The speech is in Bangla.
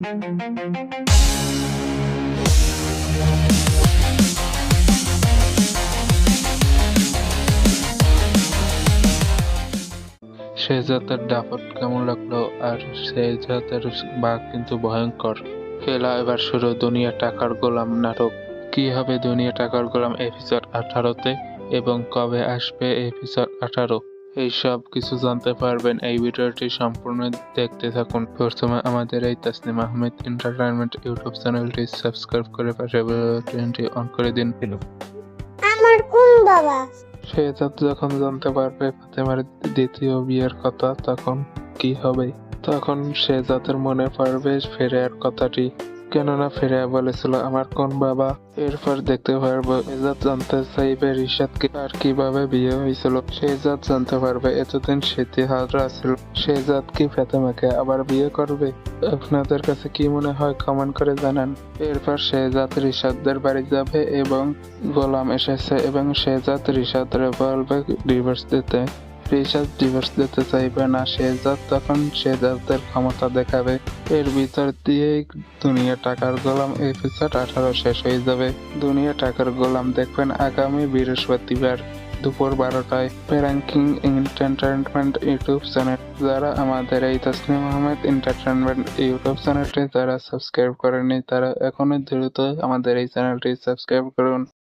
শেহজাদের দাপট কেমন লাগলো? আর শেহজাদের বাঘ কিন্তু ভয়ঙ্কর। খেলা এবার শুরু, দুনিয়া টাকার গোলাম নাটক। কি হবে দুনিয়া টাকার গোলাম এপিসোড 18-তে এবং কবে আসবে এপিসোড 18? এই সব কিছু জানতে পারবেন এই ভিডিওটি সম্পূর্ণ দেখতে থাকুন। প্রথমে আমাদের এই তাসনিম আহমেদ এন্টারটেইনমেন্ট ইউটিউব চ্যানেলটি সাবস্ক্রাইব করে পাশে বেল আইকনটি অন করে দিন। আমার কোন বাবা? শেহজাদ যখন জানতে পারবে ফাতেমার দ্বিতীয় বিয়ের কথা, তখন কি হবে? তখন শেহজাদের মনে পড়বে ফেরেয়ার কথাটি, কেননা ফেরেয়া বলেছিল আমার কোন বাবা। এরপর দেখতে পারবো শেহজাদ জানতে চাইবে রিশাদকে আর কিভাবে বিয়ে হয়েছিল। শেহজাদ জানতে পারবে এতদিন স্মৃতি হাজরা ছিল। শেহজাদ কি ফাতেমাকে আবার বিয়ে করবে? আপনাদের কাছে কি মনে হয় কমেন্ট করে জানান। এরপর শেহজাদ রিশাদদের বাড়ি যাবে এবং গোলাম এসেছে এবং শেহজাদ রিশাদরে বলবে ডিভোর্স দিতে। রিশাদ ডিভোর্স দিতে চাইবে না। শেহজাদ তখন শেহজাদের ক্ষমতা দেখাবে। এর ভিতর দিয়েই দুনিয়া টাকার গোলাম এপিসোড 18 শেষ হয়ে যাবে। দুনিয়া টাকার গোলাম দেখবেন আগামী বৃহস্পতিবার দুপুর 12টায় প্র্যাঙ্কিং এন্টারটেইনমেন্ট ইউটিউব চ্যানেল। যারা আমাদের এই তাসনিম আহমেদ এন্টারটেইনমেন্ট ইউটিউব চ্যানেলটি যারা সাবস্ক্রাইব করেনি, তারা এখনই দ্রুত আমাদের এই চ্যানেলটি সাবস্ক্রাইব করুন।